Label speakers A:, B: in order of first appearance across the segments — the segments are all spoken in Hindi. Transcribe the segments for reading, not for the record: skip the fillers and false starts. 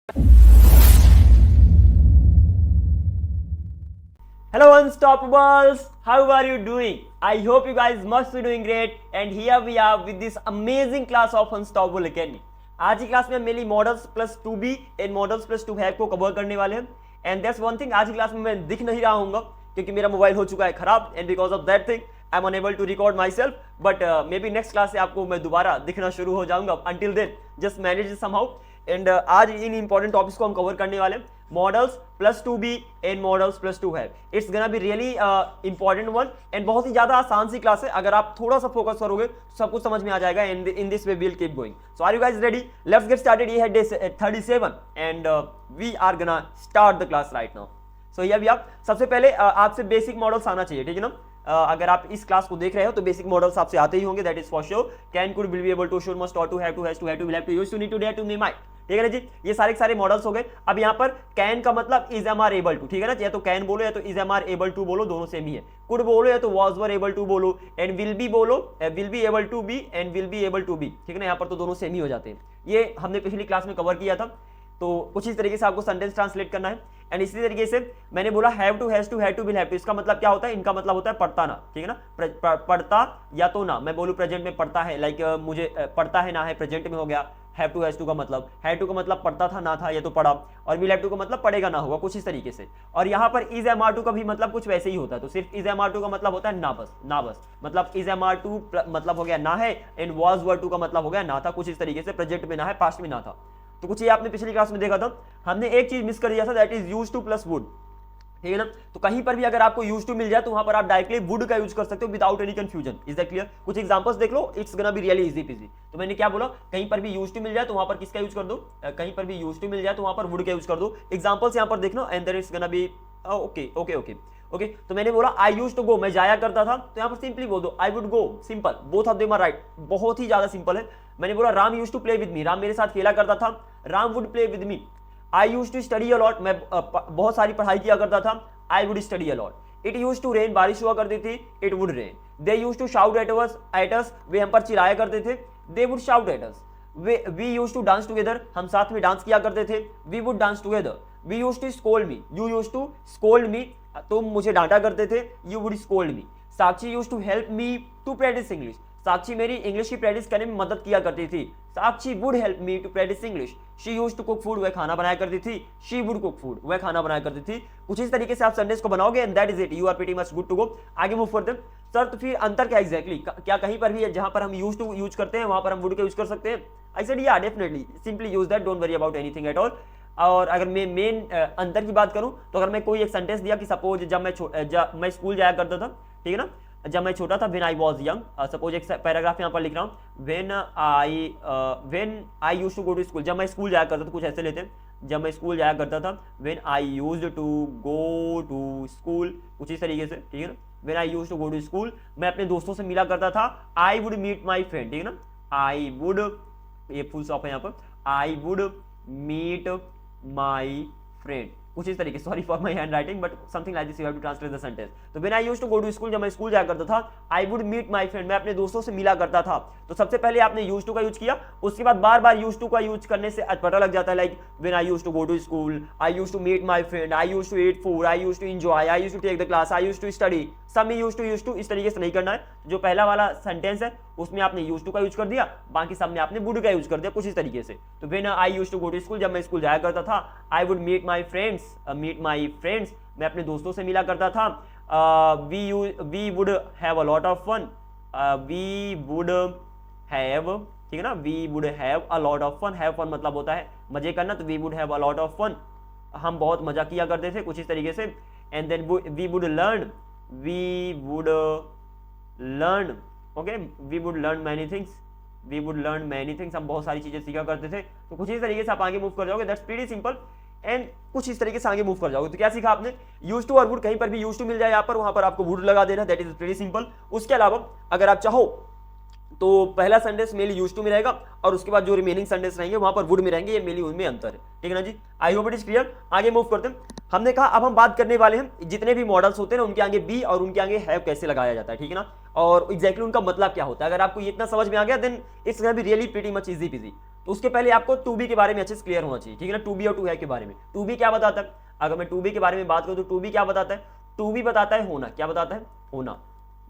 A: Hello Unstoppables, how are you doing? I hope you guys must be doing great and here we are with this amazing class of Unstoppable Academy. आज की क्लास में हम mainly models plus 2B and models plus 2 have को कवर करने वाले हैं एंड दैट्स वन थिंग। आज की क्लास में मैं दिख नहीं रहा हूँ क्योंकि मेरा मोबाइल हो चुका है खराब and because of that thing I am unable to record myself, but maybe next class से आपको मैं दोबारा दिखना शुरू हो जाऊंगा। Until then just manage somehow and आज इन इंपॉर्टेंट टॉपिक्स को हम कवर करने वाले हैं, models plus 2B and models plus 2 have. It's gonna be really important one and बहुत ही ज्यादा आसान सी क्लास है। अगर आप थोड़ा सा फोकस करोगे तो सब कुछ समझ में आ जाएगा and in this way we will keep going. So are you guys ready? Let's get started. ये है day 37 and we are gonna start the class right now. So ये भी आप सबसे पहले आपसे बेसिक मॉडल्स आना चाहिए, ठीक है ना। अगर आप इस क्लास को देख रहे हो तो बेसिक मॉडल्स आपसे आते ही होंगे, that is for sure. Can, could, will be able to, should, must, ought, to, have, to, has, to, have, to, will have, to, used to, need to, dare to, may, might, ठीक है ना जी। ये सारे के सारे मॉडल्स हो गए। अब यहाँ पर कैन का मतलब is am are able to, ठीक है ना। या तो कैन बोलो या तो is am are able to बोलो, दोनों सेम ही है। कुड बोलो या तो वाज वर एबल टू बोलो एंड विल बी बोलो, will be able to be and will be able to be, ठीक है ना। यहाँ पर तो दोनों सेम ही हो जाते हैं। ये हमने पिछली क्लास में कवर किया था। तो कुछ इस तरीके से आपको सेंटेंस ट्रांसलेट करना है एंड इसी तरीके से मैंने बोला have to, has to, had to, will have to. इसका मतलब क्या होता है? इनका मतलब होता है पढ़ता ना, ठीक है ना। पढ़ता या तो ना, मैं बोलूं प्रेजेंट में पढ़ता है, लाइक मुझे पढ़ता है ना है प्रेजेंट में हो गया। हैव टू, हैज टू का मतलब, हैड टू का मतलब पढ़ता था ना था, ये तो पढ़ा। और विल हैव टू का मतलब पढ़ेगा ना होगा, कुछ इस तरीके से। और यहाँ पर इज एम आर टू का भी मतलब कुछ वैसे ही होता है। तो सिर्फ इज एम आर टू का मतलब होता है ना बस, ना बस। मतलब इज एम आर टू मतलब हो गया ना है एंड वाज वर टू का मतलब हो गया ना था, कुछ इस तरीके से। प्रेजेंट में ना है, पास्ट में ना था। तो कुछ ये आपने पिछली क्लास में देखा था। हमने एक चीज मिस कर दिया था, that is use two plus would, ठीक है ना। तो कहीं पर भी अगर आपको यूज टू मिल जाए तो वहां पर आप डायरेक्टली वुड का यूज कर सकते हो without any confusion. Is that clear? कुछ एग्जांपल्स देख लो, it's gonna be really easy peasy. तो मैंने क्या बोला, कहीं पर भी यूज टू मिल जाए तो वहां पर किसका यूज कर दो, कहीं पर भी यूज टू मिल जाए तो वहां पर वुड का यूज कर दो। एग्जांपल्स यहां पर देख लो and there is gonna be okay okay okay okay. तो मैंने बोला आई यूज टू गो, मैं जाया करता था, तो यहां पर सिंपली बोल दो I would go, simple. Both of them are right, बहुत ही ज्यादा सिंपल है। मैंने बोला Ram use to play with me, Ram मेरे साथ खेला करता था, Ram would play with me. I use to study a lot, मैं बहुत सारी पढ़ाई किया करता था, I would study a lot. It use to rain, बारिश हुआ करती थी, it would rain. They use to shout at अस, वे हम पर चिल्लाया करते थे, they would shout at us. We use to dance together, हम साथ में डांस किया करते थे, we would dance together. We use to scold me, you use to scold me, तुम मुझे डांटा करते थे, you would scold me. Sakshi use to help me to practise English, Sakshi मेरी इंग्लिश की प्रैक्टिस करने में मदद किया करती थी, Sakshi would help me to practise English. She used to cook food, वह खाना बनाया करती थी, शी वुड कुक फूड, वह खाना बनाया करती थी। कुछ इस तरीके से आप सेंटेंस को बनाओगे and that is it, you are pretty much good to go. आगे मूव करते हैं। सर तो फिर अंतर क्या एग्जैक्टली? क्या कहीं पर भी है जहां पर हम यूज टू यूज करते हैं वहां पर हम वुड का यूज कर सकते हैं? आई सेड या definitely, simply use that, don't worry about anything at all. और अगर मैं मेन अंतर की बात करूं तो अगर मैं कोई एक सेंटेंस दिया कि सपोज जब मैं स्कूल जाया करता था, ठीक है ना, जब मैं छोटा था, when I was young, suppose एक पैराग्राफ यहाँ पर लिख रहा हूँ, when I used to go to school, जब मैं स्कूल जाया करता था, कुछ ऐसे लेते हैं, जब मैं स्कूल जाया करता था, when I used to go to school, कुछ इस तरीके से, ठीक है ना। When I used to go to school, मैं अपने दोस्तों से मिला करता था, I would meet my friend, ठीक है ना। आई वुड, ये फुल स्टॉप है यहाँ पर, I would meet my friend, कुछ इस तरीके। Sorry for my hand writing but something like this, you have to translate the sentence. तो when I used to go to school, जब मैं स्कूल जाया करता था, I would meet my friend, मैं अपने दोस्तों से मिला करता था। तो सबसे पहले आपने यूज्ड टू का यूज किया, उसके बाद बार बार यूज्ड टू का यूज करने से पता लग जाता है, like when I used to go to school, I used to meet my friend, I used to eat food, I used to enjoy, I used to take the class, I used to study. सब में यूज टू इस तरीके से नहीं करना है। जो पहला वाला सेंटेंस है उसमें आपने यूज टू का यूज कर दिया, बाकी सब में आपने वुड का यूज कर दिया, कुछ इस तरीके से। तो when I used to go to school, जब मैं स्कूल जाया करता था, I would meet my friends, मैं अपने दोस्तों से मिला करता था। We would have a lot of fun, we would have, ठीक है ना, we would have a lot of fun. Have fun मतलब होता है मजे करना, तो we would have a lot of fun, हम बहुत मजा किया करते थे, कुछ इस तरीके से। And then we would learn, okay, we would learn many things, हम बहुत सारी चीजें सीखा करते थे। तो कुछ इस तरीके से आप आगे मूव कर जाओगे, दैट्स प्रीटी सिंपल। एंड कुछ इस तरीके से आगे मूव कर जाओगे। तो क्या सीखा आपने? यूज टू और वुड, कहीं पर भी यूज टू मिल जाए यहाँ पर, वहां पर आपको वुड लगा देना, दैट इज प्रीटी सिंपल। उसके अलावा अगर आप चाहो तो पहला सेंटेंस मेनली यूज टू में रहेगा और उसके बाद जो रिमेनिंग सेंटेंस रहेंगे वहां पर वुड में रहेंगे, ये मेनली उनमें अंतर है, ठीक है ना जी। I hope it is clear. आगे मूव करते हैं। हमने कहा अब हम बात करने वाले हैं जितने भी मॉडल्स होते हैं ना उनके आगे बी और उनके आगे हैव कैसे लगाया जाता है, ठीक है ना, और एग्जैक्टली उनका मतलब क्या होता है। अगर आपको ये इतना समझ में आ गया then it's gonna be really pretty much easy peasy. तो उसके पहले आपको टू बी के बारे में अच्छे से क्लियर होना चाहिए, ठीक है ना। टू बी और टू हैव के बारे में, टू बी क्या बताता है, अगर मैं टू बी के बारे में बात करूं तो टू बी क्या बताता है, टू बी बताता है होना। क्या बताता है, होना।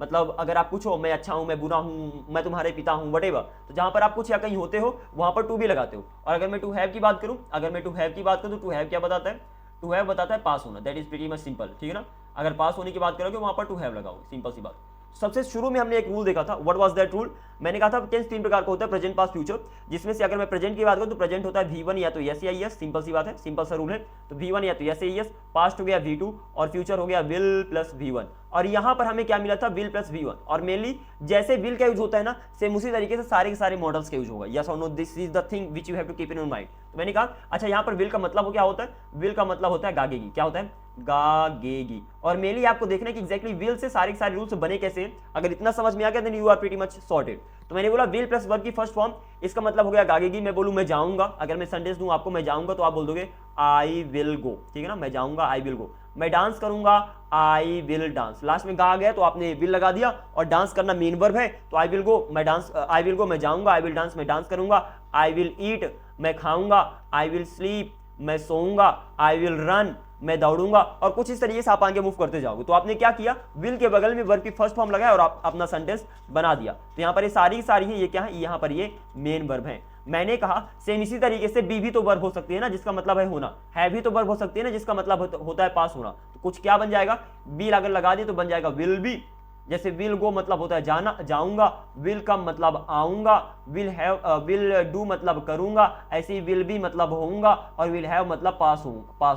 A: मतलब अगर आप पूछो मैं अच्छा हूं, मैं बुरा हूं, मैं तुम्हारे पिता हूं, वटेवर, तो जहां पर आप कुछ या कहीं होते हो वहां पर टू बी लगाते हो। और अगर मैं टू हैव की बात करूं, अगर मैं टू हैव की बात करूं तो टू हैव क्या बताता है, टू हैव बताता है पास होना। That is pretty much simple, ठीक है ना। अगर पास होने की बात करोगे वहां पर टू हैव लगाओगे, सिंपल सी बात। सबसे शुरू में हमने एक रूल देखा था, व्हाट वाज दैट रूल, मैंने कहा था टेंस तीन प्रकार का होता है, प्रेजेंट, पास्ट, फ्यूचर, जिसमें से अगर मैं प्रेजेंट की बात करूं तो प्रेजेंट होता है V1 या तो यस या यस, सिंपल सी बात है, सिंपल सा रूल है। तो V1 या तो यस या यस, पास्ट हो गया V2 और फ्यूचर हो गया विल प्लस V1। और यहां पर हमें क्या मिला था, विल प्लस V1। और मेनली जैसे विल का यूज होता है ना, सेम उसी तरीके से सारे के सारे मॉडल्स का यूज होगा। यस और no, this is the thing which you have to keep in your mind. तो मैंने कहा अच्छा यहां पर विल का मतलब क्या होता है, विल का मतलब होता है गागेगी। क्या होता है, गागेगी। और मेनली आपको देखना है कि एग्जैक्टली विल से सारे के सारे रूल्स बने कैसे हैं। अगर इतना समझ में आ गया then you are pretty much sorted. तो मैंने बोला विल प्लस वर्ब की फर्स्ट फॉर्म, इसका मतलब हो गया गागेगी। मैं बोलूं मैं जाऊंगा, अगर मैं सेंटेंस दूं आपको मैं जाऊंगा तो आप बोल दोगे आई विल गो, ठीक है ना, मैं जाऊंगा आई विल गो। मैं डांस करूंगा आई विल डांस, लास्ट में गा गया तो आपने विल लगा दिया, और डांस करना मेन वर्ब है तो आई विल गो, मैं डांस, आई विल गो मैं जाऊंगा, आई विल डांस मैं डांस करूंगा, आई विल ईट मैं खाऊंगा, आई विल स्लीप मैं सोऊंगा, आई विल रन मैं दौड़ूंगा, और कुछ इस तरीके से आप आगे मूव करते जाओगे। तो आपने क्या किया, विल के बगल में वर्ब की फर्स्ट फॉर्म लगाया और आप अपना सेंटेंस बना दिया। तो यहाँ पर ये सारी है, ये क्या है, यहाँ पर ये मेन वर्ब है। मैंने कहा सेम इसी तरीके से बी भी तो वर्ब हो सकती है ना, जिसका मतलब है होना, है भी तो वर्ब हो सकती है ना, जिसका मतलब होता है पास होना। तो कुछ क्या बन जाएगा, बी अगर लगा दिए तो बन जाएगा विल बी। जैसे विल गो मतलब होता है जाना, जाऊंगा, विल कम मतलब आऊंगा, विल हैव, विल डू मतलब करूंगा, ऐसे ही विल बी मतलब होऊंगा, और विल हैव मतलब पास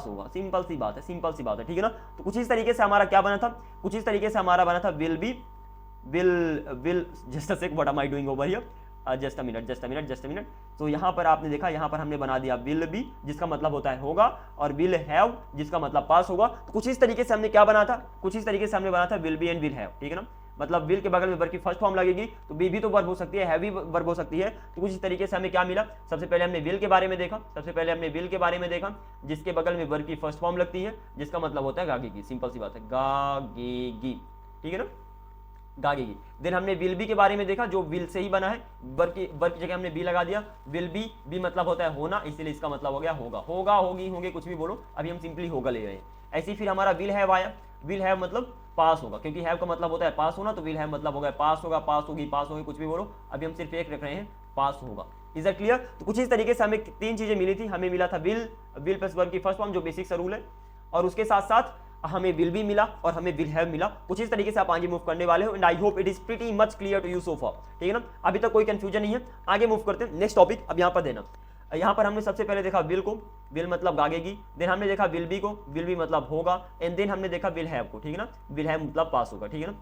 A: होगा। सिंपल सी बात है, सिंपल सी बात है, ठीक है ना। तो कुछ इस तरीके से हमारा क्या बना था, कुछ इस तरीके से हमारा बना था will be, will just a sec, what am I doing over here, just a minute. तो यहाँ पर आपने देखा, यहाँ पर हमने बना दिया विल बी जिसका मतलब होता है होगा, और विल हैव जिसका मतलब पास होगा। तो कुछ इस तरीके से हमने क्या बना था, कुछ इस तरीके से हमने बना था will B and will have, ठीक है ना। मतलब विल के बगल में वर्ब की फर्स्ट फॉर्म लगेगी तो बी भी तो वर्ब हो सकती है, हैव भी वर्ब हो सकती है। तो कुछ इस तरीके से हमें क्या मिला, सबसे पहले हमने विल के बारे में देखा, जिसके बगल में वर्ब की फर्स्ट फॉर्म लगती है, जिसका मतलब होता है गागेगी। सिंपल सी बात है, गागेगी, ठीक है ना, गागेगी। देन हमने विल बी के बारे में देखा, जो विल से ही बना है, वर्ब की जगह हमने बी लगा दिया। विल बी मतलब होता है होना, इसीलिए इसका मतलब हो गया होगा, होगी, होंगे, कुछ भी बोलो, अभी हम सिंपली होगा ले रहे हैं। ऐसे ही फिर हमारा विल हैव आया, विल हैव मतलब पास होगा, क्योंकि हैव का मतलब होता है पास होना, तो विल हैव मतलब होगा पास होगा, पास होगी, पास होगी, कुछ भी बोलो, अभी हम सिर्फ एक रख रहे हैं, पास होगा। Is that clear. तो कुछ इस तरीके से हमें तीन चीजें मिली थी, हमें मिला था विल प्लस वर्ब की फर्स्ट फॉर्म जो बेसिक सा रूल है, और उसके साथ साथ हमें विल भी मिला और हमें विल हैव मिला। कुछ इस तरीके से आप आगे मूव करने वाले हो, and I hope it is pretty much clear to you so far, ठीक है ना। अभी तक कोई कंफ्यूजन नहीं है, आगे मूव करते हैं। नेक्स्ट टॉपिक अब यहाँ पर देना, यहाँ पर हमने सबसे पहले देखा विल को, विल मतलब गागेगी। देन हमने देखा विल बी को, विल बी मतलब होगा, एंड देन हमने देखा विल हैव को, ठीक है ना, विल हैव मतलब पास होगा, ठीक है ना।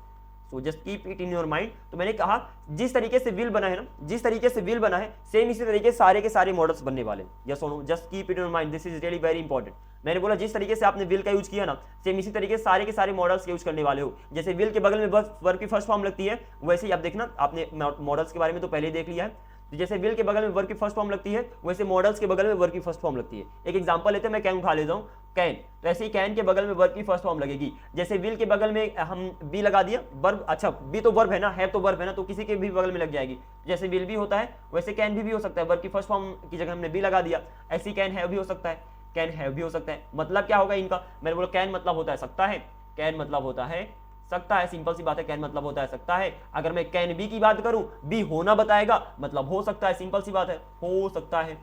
A: So just keep it in your mind. तो मैंने कहा जिस तरीके से विल बना है ना, जिस तरीके से विल बना है, सेम इसी तरीके सारे के सारे मॉडल्स बनने वाले। यस और no, just keep it in your mind, this is really very important. मैंने बोला जिस तरीके से आपने विल का यूज किया ना, सेम इसी तरीके से सारे के सारे मॉडल्स का यूज करने वाले हो। जैसे विल के बगल में वर्ब की फर्स्ट फॉर्म लगती है, वैसे ही आप देखना, आपने मॉडल्स के बारे में तो पहले ही देख लिया है। तो जैसे विल के बगल में वर्ब की फर्स्ट फॉर्म लगती है, वैसे मॉडल्स के बगल में वर्ब की फर्स्ट फॉर्म लगती है। एक एग्जांपल लेते हैं, मैं कैन उठा लेता हूं, कैन, तो ऐसे ही कैन के बगल में वर्ब की फर्स्ट फॉर्म लगेगी। जैसे विल के बगल में हम बी लगा दिया, वर्ब, अच्छा बी तो वर्ब है ना, है तो वर्ब है ना, तो किसी के भी बगल में लग जाएगी। जैसे विल भी होता है वैसे कैन भी हो सकता है, वर्ब की फर्स्ट फॉर्म की जगह हमने बी लगा दिया। ऐसी कैन हैव भी हो सकता है, कैन हैव भी हो सकता है। मतलब क्या होगा इनका, मैंने बोला कैन मतलब होता है सकता है, कैन मतलब होता है सकता है, सिंपल सी बात है, कैन मतलब होता है सकता है। अगर मैं कैन बी की बात करूं, बी होना बताएगा, मतलब हो सकता है, सिंपल सी बात है, हो सकता है,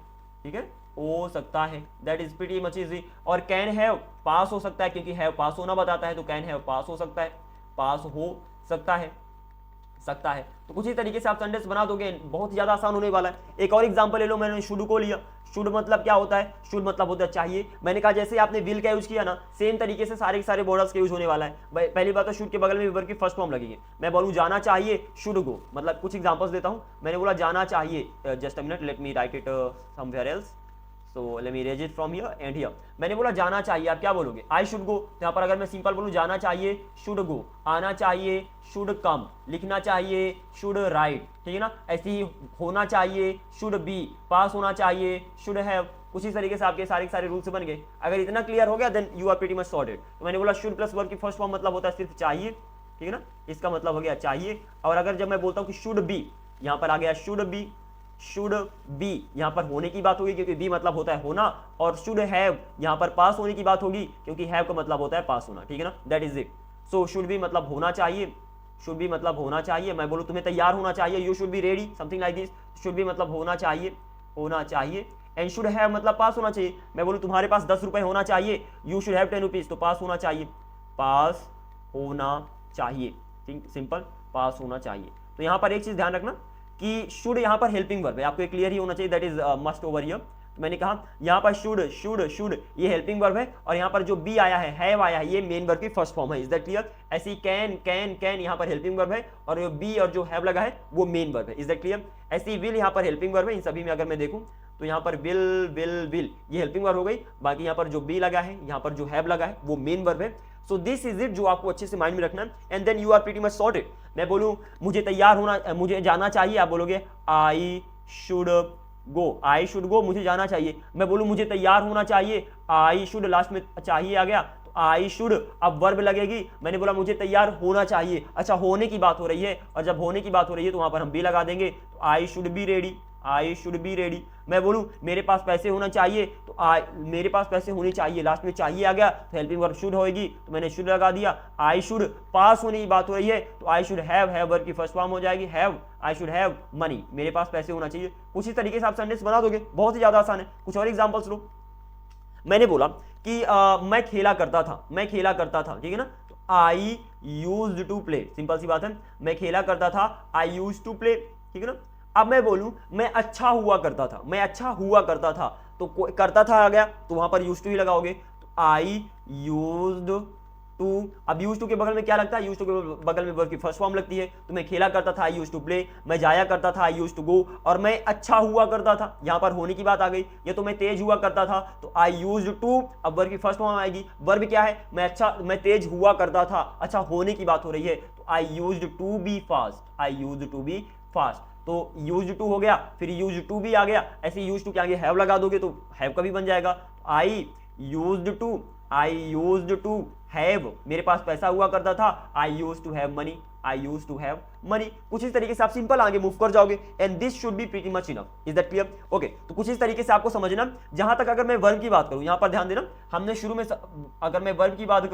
A: ठीक है, हो सकता है, that is pretty much easy. और कैन हैव पास हो सकता है, क्योंकि हैव पास होना बताता है, तो कैन हैव पास हो सकता है, पास हो सकता है, सकता है। तो कुछ ही तरीके से आप सेंटेंस बना दोगे, बहुत ज्यादा आसान होने वाला है। एक और एग्जांपल ले लो, मैंने शुड को लिया। शुड मतलब क्या होता है, शुड मतलब होता है चाहिए। मैंने कहा जैसे आपने विल का यूज किया ना, सेम तरीके से सारे के सारे मॉडल्स का यूज होने वाला है। पहली बात तो शुड के बगल में वर्ब की फर्स्ट फॉर्म लगेगी। मैं बोलूं जाना चाहिए, शुड गो, मतलब कुछ एग्जांपल्स देता हूं। मैंने बोला जाना चाहिए, just a minute, let me write it somewhere else, so let me erase it from here and here. मैंने बोला जाना चाहिए, आप क्या बोलोगे, आई शुड गो। यहाँ पर अगर मैं सिंपल बोलूं जाना चाहिए, शुड गो, आना चाहिए, शुड कम, लिखना चाहिए, शुड राइट, ठीक है ना। ऐसे ही होना चाहिए, शुड बी, पास होना चाहिए, शुड हैव। उसी तरीके से आपके सारे रूल्स बन गए। अगर इतना क्लियर हो गया then you are pretty much sorted. तो मैंने बोला शुड प्लस वर्ब की फर्स्ट फॉर्म मतलब होता है सिर्फ चाहिए, ठीक है ना, इसका मतलब हो गया चाहिए। और अगर जब मैं बोलता हूँ कि शुड बी, यहाँ पर आ गया शुड बी, शुड बी, यहां पर होने की बात होगी क्योंकि बी मतलब होता है होना, और शुड हैव यहां पर पास होने की बात होगी क्योंकि हैव का मतलब होता है पास होना, ठीक है ना, that is it. So should be मतलब होना चाहिए, शुड बी मतलब होना चाहिए, मैं बोलूं तुम्हें तैयार होना चाहिए, you should B ready, something like this, should be मतलब होना चाहिए, होना चाहिए, एंड शुड हैव मतलब पास होना चाहिए, मैं बोलूं तुम्हारे पास 10 रुपए होना चाहिए, यू शुड हैव 10 रुपीज, तो पास होना चाहिए, पास होना चाहिए, ठीक, सिंपल, पास होना चाहिए। तो यहां पर एक चीज ध्यान रखना कि शुड यहां पर हेल्पिंग वर्ब है, आपको एक क्लियर ही होना चाहिए, that is must over here. तो मैंने कहा यहां पर शुड शुड शुड ये हेल्पिंग वर्ब है, और यहां पर जो बी आया है, हैव आया है, ये मेन वर्ब की फर्स्ट फॉर्म है, इज दैट क्लियर। ऐसी कैन कैन कैन यहां पर हेल्पिंग वर्ब है, और जो बी और जो हैव लगा है वो मेन वर्ब है, इज दैट क्लियर। ऐसी विल यहां पर हेल्पिंग वर्ब है, इन सभी में अगर मैं देखूं तो यहाँ पर विल ये हेल्पिंग वर्ब हो गई, बाकी यहाँ पर जो बी लगा है, यहाँ पर जो हैव लगा है वो मेन वर्ब है। सो दिस इज इट, जो आपको अच्छे से माइंड में रखना है, and then you are pretty much sorted. मैं बोलूं मुझे तैयार होना, मुझे जाना चाहिए, आप बोलोगे I should go, I should go, मुझे जाना चाहिए। मैं बोलूं मुझे तैयार होना चाहिए, आई शुड, लास्ट में चाहिए आ गया, तो आई शुड अब वर्ब लगेगी। मैंने बोला मुझे तैयार होना चाहिए, अच्छा होने की बात हो रही है, और जब होने की बात हो रही है तो वहां पर हम बी लगा देंगे, तो I should be ready, I should be ready. मैं बोलूं मेरे पास पैसे होना चाहिए, तो मेरे पास पैसे होने चाहिए, लास्ट में चाहिए आ गया, तो हेल्पिंग वर्ब शुड होगी, तो मैंने शुड लगा दिया। आई शुड पास होने की बात हो रही है, तो आई शुड हैव वर्ब की फर्स्ट फॉर्म हो जाएगी have, I should have money, मेरे पास पैसे होना चाहिए। कुछ इस तरीके से आप सेंटेंस बना दोगे, बहुत ही ज्यादा आसान है। कुछ और एग्जांपल्स लो। मैंने बोला कि मैं खेला करता था, मैं खेला करता था, ठीक है ना, तो I used to play, simple सी बात है, मैं खेला करता था, आई यूज्ड टू प्ले, ठीक है ना। अब मैं बोलूं मैं अच्छा हुआ करता था, मैं अच्छा हुआ करता था, तो करता था आ गया, तो वहां पर यूज्ड टू ही लगाओगे, तो आई यूज्ड टू। अब यूज्ड टू के बगल में क्या लगता है, यूज्ड टू के बगल में वर्ब की फर्स्ट फॉर्म लगती है, तो मैं खेला करता था, आई यूज्ड टू प्ले, मैं जाया करता था, आई यूज्ड टू गो, और मैं अच्छा हुआ करता था, यहां पर होने की बात आ गई, या तो मैं तेज हुआ करता था, तो आई यूज्ड टू, अब वर्ब की फर्स्ट फॉर्म आएगी, वर्ब क्या है, मैं तेज हुआ करता था, अच्छा होने की बात हो रही है, तो I used to be fast, I used to be fast, तो यूज्ड टू हो गया, फिर यूज्ड टू भी आ गया, ऐसे यूज्ड टू के आगे हैव लगा दोगे तो हैव का भी बन जाएगा। आई यूज्ड टू हैव, मेरे पास पैसा हुआ करता था, I used to have money, I used to have money. कुछ इस तरीके से आप सिंपल आगे मूव कर जाओगे, and this should be pretty much enough, is that clear. Okay, तो कुछ इस तरीके से आपको समझना। जहां तक अगर मैं वर्ब की बात करूं, यहां पर ध्यान देना, हमने शुरू में अगर मैं वर्ब की बात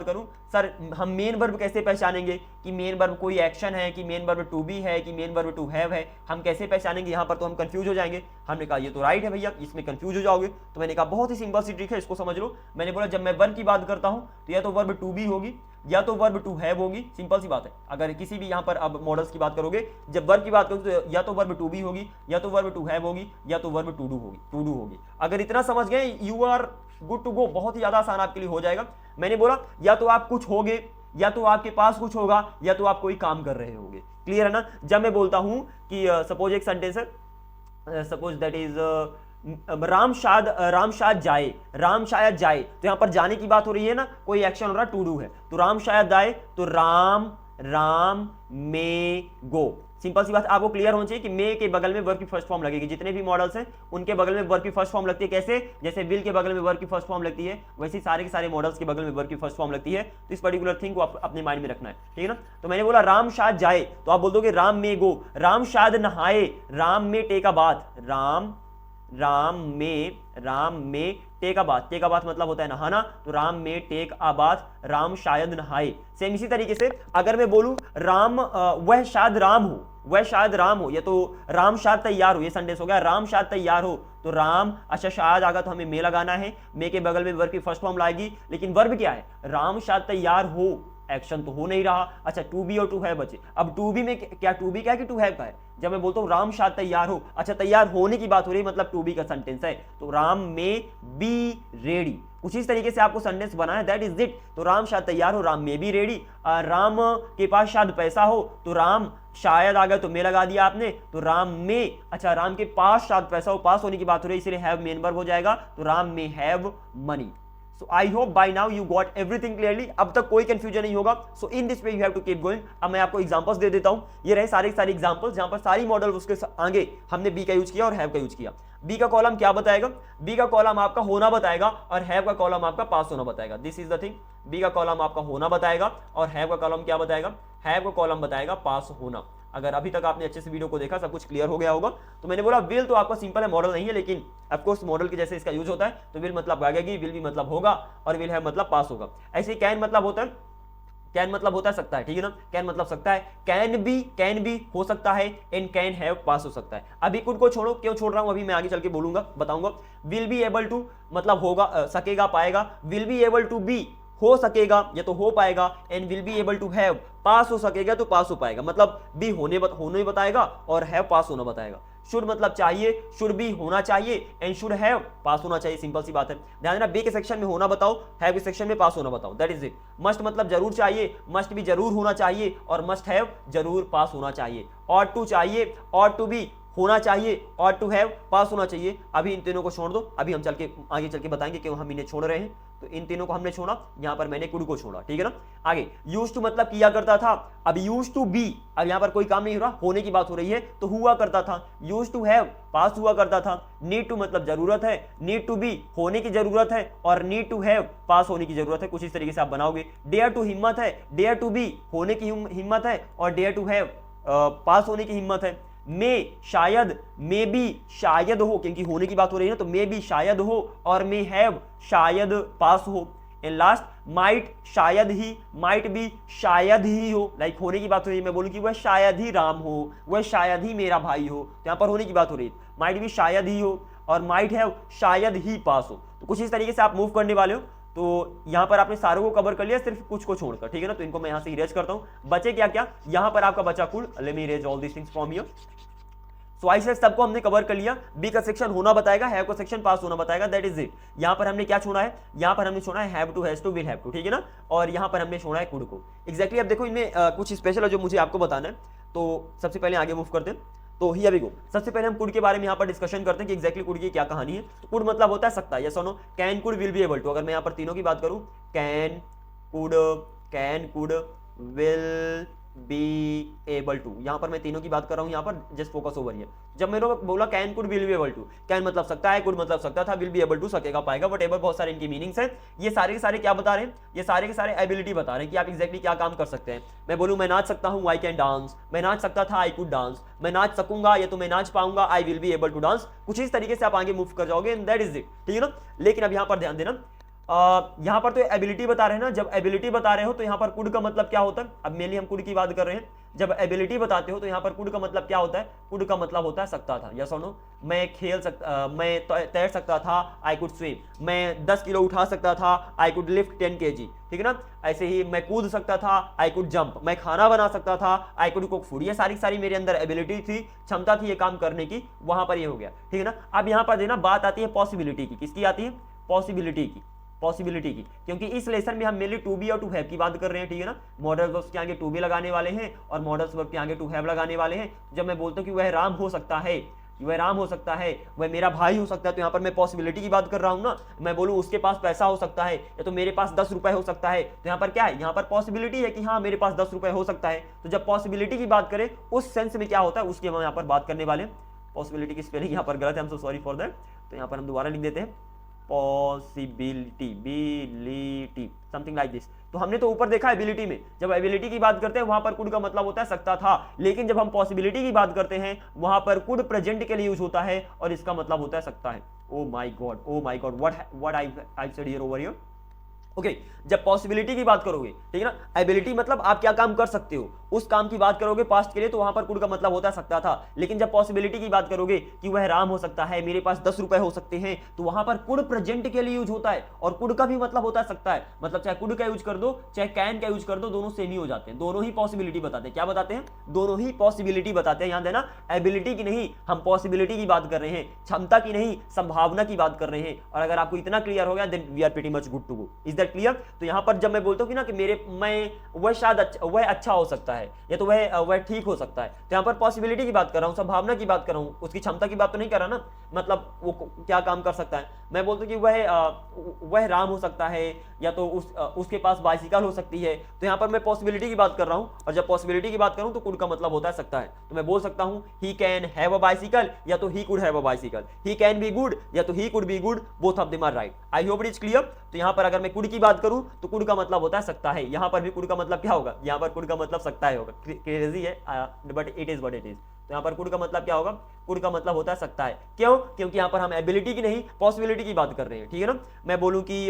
A: करूं, सर हम मेन वर्ब कैसे पहचानेंगे कि मेन वर्ब कोई एक्शन है, कि मेन वर्ब टू बी है, कि मेन वर्ब टू हैव है, हम कैसे पहचानेंगे, यहां पर तो हम कंफ्यूज हो जाएंगे। हमने कहा ये तो राइट है भैया, इसमें कंफ्यूज हो जाओगे, तो मैंने कहा बहुत ही सिंपल सी ट्रिक है, इसको समझ लो। मैंने बोला जब मैं वर्ब की बात करता हूं तो या तो वर्ब टू बी होगी या तो वर्ब टू हैव होगी, सिंपल सी बात है। अगर किसी भी यहां पर अब मॉडल्स की बात करोगे, जब वर्ब की बात करोगे तो या तो वर्ब टू बी होगी, या तो वर्ब टू हैव होगी, या तो वर्ब टू डू होगी। अगर इतना समझ गए, you are good to go, बहुत ही ज्यादा आसान आपके लिए हो जाएगा। मैंने बोला या तो आप कुछ होगे, या तो आपके पास कुछ होगा, या तो आप कोई काम कर रहे होंगे, क्लियर है ना। जब मैं बोलता हूं कि सपोज एक सेंटेंस है, सपोज दैट इज राम शायद जाए, तो यहां पर जाने की बात हो रही है ना, कोई एक्शन हो रहा है, टू डू है, तो राम शायद जाए, तो राम मे गो। सिंपल सी बात आपको क्लियर होना चाहिए कि मे के बगल में वर्ब की फर्स्ट फॉर्म लगेगी। जितने भी मॉडल्स हैं उनके बगल में वर्ब की फर्स्ट फॉर्म लगती है, कैसे, जैसे विल के बगल में वर्ब की फर्स्ट फॉर्म लगती है, वैसे सारे के सारे मॉडल्स के बगल में वर्ब की फर्स्ट फॉर्म लगती है। तो इस पर्टिकुलर थिंग को अपने माइंड में रखना है, ठीक है ना। तो मैंने बोला राम शायद जाए, तो आप बोल दोगे राम मे गो, राम शायद नहाए, Ram may take a bath, Ram may take a bath मतलब होता है नहाना, तो Ram may take a bath, Ram शायद नहाए। सेम इसी तरीके से अगर मैं बोलूं राम वह शायद राम हो, या तो राम शायद तैयार हो, ये सेंटेंस हो गया, राम शायद तैयार हो, तो राम, अच्छा शायद आगा तो हमें मे लगाना है, मे के बगल में वर्ब की फर्स्ट फॉर्म लाएगी, लेकिन वर्ब क्या है, राम शायद तैयार हो, एक्शन तो हो नहीं रहा। अच्छा टू बी और टू हैव बचे, अब टू बी में क्या, टू बी क्या कि टू हैव का है। जब मैं बोलता हूं राम शायद तैयार हो, अच्छा तैयार होने की बात हो रही है, मतलब टू बी का सेंटेंस है, तो राम में बी रेडी। कुछ इस तरीके से आपको सेंटेंस बनाना है, दैट इज इट। तो राम शायद तैयार हो, राम में बी रेडी, राम के पास शायद पैसा हो, तो राम शायद आ गया तो मे लगा दिया आपने, तो राम में, अच्छा राम के पास शायद पैसा हो, पास होने की बात हो रही है, इसलिए हैव मेन वर्ब हो जाएगा, तो राम में have money. So I hope by now you got everything clearly. अब तक कोई कंफ्यूजन नहीं होगा। So in this way you have to keep going. अब मैं आपको एग्जांपल्स दे देता हूं। ये रहे सारे एग्जांपल्स जहां पर सारी मॉडल उसके आगे हमने बी का यूज किया और हैव का यूज किया। बी का कॉलम क्या बताएगा, बी का कॉलम आपका होना बताएगा, और हैव का कॉलम आपका पास होना बताएगा। This is the thing, B का कॉलम आपका होना बताएगा और हैव का कॉलम क्या बताएगा, हैव का कॉलम बताएगा पास होना। अगर अभी तक आपने अच्छे से वीडियो को देखा, सब कुछ क्लियर हो गया होगा। तो मैंने बोला विल तो आपका सिंपल है, मॉडल नहीं है, लेकिन ऑफकोर्स मॉडल के जैसे इसका यूज होता है। तो विल मतलब भागेगी, विल भी मतलब होगा, और विल है मतलब पास होगा। ऐसे कैन मतलब होता है, कैन मतलब होता है सकता है, ठीक है ना, कैन मतलब सकता है, कैन भी हो सकता है, एंड कैन हैव पास हो सकता है। अभी कुड को छोड़ो, क्यों छोड़ रहा हूं अभी मैं आगे चल के बोलूंगा, बताऊंगा। विल बी एबल टू मतलब होगा, सकेगा, पाएगा। Will be able to be हो सकेगा या तो हो पाएगा, and will be able to have पास हो सकेगा तो पास हो पाएगा, मतलब बी होने बताएगा और हैव पास होना बताएगा। शुड मतलब चाहिए, शुड बी होना चाहिए, एंड शुड हैव पास होना चाहिए, सिंपल सी बात है। ध्यान देना, बी के सेक्शन में होना बताओ, हैव के सेक्शन में पास होना बताओ, दैट इज इट। मस्ट मतलब जरूर चाहिए, मस्ट भी जरूर होना चाहिए, और मस्ट हैव जरूर पास होना चाहिए। और टू चाहिए, और टू बी होना चाहिए, और टू हैव पास होना चाहिए। अभी इन तीनों को छोड़ दो, अभी हम आगे चल के बताएंगे क्यों हम इन्हें छोड़ रहे हैं। तो इन तीनों को हमने छोड़ा, यहां पर मैंने कुड को छोड़ा, ठीक है ना। आगे यूज टू मतलब किया करता था, अब यूज टू बी, अब यहां पर कोई काम नहीं हो रहा, होने की बात हो रही है, तो हुआ करता था। यूज टू हैव पास हुआ करता था। नीड टू मतलब जरूरत है, नीड टू बी होने की जरूरत है, और नीड टू हैव पास होने की जरूरत है। कुछ इस तरीके से आप बनाओगे। डेयर टू हिम्मत है, डेयर टू बी होने की हिम्मत है, और डेयर टू हैव पास होने की हिम्मत है। मे शायद, मे भी शायद हो, क्योंकि होने की बात हो रही है ना, तो मे भी शायद हो, और मे हैव शायद पास हो। एंड लास्ट माइट शायद ही, माइट भी शायद ही हो, लाइक होने की बात हो रही है, मैं बोलूं कि वह शायद ही राम हो, वह शायद ही मेरा भाई हो, तो यहां पर होने की बात हो रही है। माइट भी शायद ही हो, और माइट हैव शायद ही पास हो। तो कुछ इस तरीके से आप मूव करने वाले हो। तो यहां पर आपने सारों को कवर कर लिया, सिर्फ कुछ को छोड़कर, ठीक है ना। तो इनको मैं यहां से इरेज करता हूं। बचे क्या क्या, यहां पर आपका बचा could, let me erase all this things from here. So I said सबको हमने कवर कर लिया। बी का सेक्शन होना बताएगा, हैव का सेक्शन पास होना बताएगा, दैट इज इट। यहां पर हमने क्या छोड़ा है, यहां पर हमने छोड़ा है have to, has to, will have to, ठीक है ना। और यहां पर हमने छोड़ा है कुड को। एग्जैक्टली अब देखो इनमें कुछ स्पेशल है जो मुझे आपको बताना है। तो सबसे पहले आगे मूव करते हैं। तो हियर वी गो। सबसे पहले हम कुड के बारे में यहाँ पर डिस्कशन करते हैं कि एग्जैक्टली कुड की क्या कहानी है। तो कुड मतलब होता है सकता है, यस और no. Can, could, will be able to. अगर मैं यहाँ पर तीनों की बात करूं, can could will be able to, यहां पर मैं तीनों की बात कर रहा हूं, यहां पर जस्ट फोकस ओवर हियर। जब मैंने बोला can, could, will be able to, can मतलब सकता है, कुड मतलब सकता था, विल बी एबल टू सकेगा, पाएगा, वटएवर, बहुत सारे इनकी मीनिंग्स हैं। ये सारे के सारे क्या बता रहे हैं, ये सारे के सारे एबिलिटी बता रहे हैं कि आप एग्जैक्टली क्या काम कर सकते हैं। मैं बोलूं मैं नाच सकता हूं, आई कैन डांस, मैं नाच सकता था, आई कुड डांस, मैं नाच सकूंगा या तो मैं नाच पाऊंगा, I will be able to dance. कुछ इस तरीके से आप आगे मूव कर जाओगे, एंड दैट इज इट, ठीक है ना। लेकिन अब यहां पर ध्यान देना, यहां पर तो एबिलिटी बता रहे हैं ना, जब एबिलिटी बता रहे हो तो यहां पर कुड का मतलब क्या होता है। अब मेनली हम कुड की बात कर रहे हैं। जब एबिलिटी बताते हो तो यहां पर कुड का मतलब क्या होता है, कुड का मतलब होता है सकता था, यस और नो। मैं तैर सकता था, आई कुड स्विम, मैं 10 किलो उठा सकता था, आई कुड लिफ्ट 10 kg, ठीक है ना। ऐसे ही मैं कूद सकता था, आई कुड जंप, मैं खाना बना सकता था, आई कुड कुक फूड। ये सारी सारी मेरे अंदर एबिलिटी थी, क्षमता थी ये काम करने की, वहां पर ये हो गया, ठीक है ना। अब यहां पर देना बात आती है पॉसिबिलिटी की। किसकी आती है, पॉसिबिलिटी की, क्योंकि इस लेसन में हम मेनली टू बी और टू हैव की बात कर रहे हैं, ठीक है ना। मॉडल वर्ब्स के आगे टू बी लगाने वाले हैं और मॉडल्स वर्ब के आगे टू हैव लगाने वाले हैं। जब मैं बोलता हूं कि वह राम हो सकता है, वह राम हो सकता है, वह मेरा भाई हो सकता है, तो यहां पर मैं पॉसिबिलिटी की बात कर रहा हूं ना। मैं बोलूं उसके पास पैसा हो सकता है या तो मेरे पास 10 रुपए हो सकता है, तो यहां पर क्या है, यहां पर पॉसिबिलिटी है कि हाँ मेरे पास 10 रुपए हो सकता है। तो जब पॉसिबिलिटी की बात करें उस सेंस में क्या होता है उसकी हम यहां पर बात करने वाले हैं। पॉसिबिलिटी की स्पेलिंग यहां पर गलत है, आई am so sorry for that. तो यहां पर हम दोबारा लिख देते हैं पॉसिबिलिटी, समथिंग लाइक दिस। तो हमने तो ऊपर देखा एबिलिटी में, जब एबिलिटी की बात करते हैं वहां पर कुड का मतलब होता है सकता था, लेकिन जब हम पॉसिबिलिटी की बात करते हैं वहां पर कुड प्रेजेंट के लिए यूज होता है और इसका मतलब होता है सकता है। ओ my God, what I said here over here. Okay, जब पॉसिबिलिटी की बात करोगे, ठीक है ना, एबिलिटी मतलब आप क्या काम कर सकते हो, उस काम की बात करोगे पास्ट के लिए, तो वहां पर कुड का मतलब होता है सकता था। लेकिन जब पॉसिबिलिटी की बात करोगे कि वह राम हो सकता है, मेरे पास 10 रुपए हो सकते हैं, तो वहां पर कुड प्रेजेंट के लिए यूज होता है। और कुड का भी मतलब होता है सकता है, मतलब चाहे कुड का यूज कर दो चाहे कैन का यूज कर दो, दोनों सेम ही हो जाते हैं, दोनों ही पॉसिबिलिटी बताते हैं। क्या बताते हैं, दोनों ही पॉसिबिलिटी बताते हैं। याद है ना, एबिलिटी की नहीं, हम पॉसिबिलिटी की बात कर रहे हैं, क्षमता की नहीं, संभावना की बात कर रहे हैं। और अगर आपको इतना क्लियर हो गया then we are pretty much good to go. Is that clear. तो यहां पर जब मैं बोलता हूं कि ना कि वह शायद वह अच्छा हो सकता है या तो वह ठीक हो सकता है, तो यहां पर पॉसिबिलिटी की बात कर रहा हूं, संभावना की बात कर रहा हूं, उसकी क्षमता की बात तो नहीं कर रहा ना, मतलब वो क्या काम कर सकता है। मैं बोलता हूं कि वह राम हो सकता है या तो उसके पास बाइसिकल हो सकती है, तो यहां पर मैं पॉसिबिलिटी की बात कर रहा हूं। और जब पॉसिबिलिटी की बात करूं तो कुड का मतलब होता है सकता है। तो मैं बोल सकता हूं he can have a bicycle या तो he could have a bicycle, he can be good या तो he could be good, both of them are right. I hope it is clear. तो यहां पर अगर मैं कुड की बात करूं तो कुड का मतलब होता है सकता है, यहां पर भी कुड का मतलब क्या होगा, यहां पर कुड का मतलब सकता है ही होगा, क्रेजी है but it is what it is. तो यहाँ पर कुड का मतलब क्या होगा, कुड का मतलब होता है सकता है। क्यों? क्योंकि यहाँ पर हम एबिलिटी की नहीं पॉसिबिलिटी की बात कर रहे हैं, ठीक है ना। मैं बोलूँ कि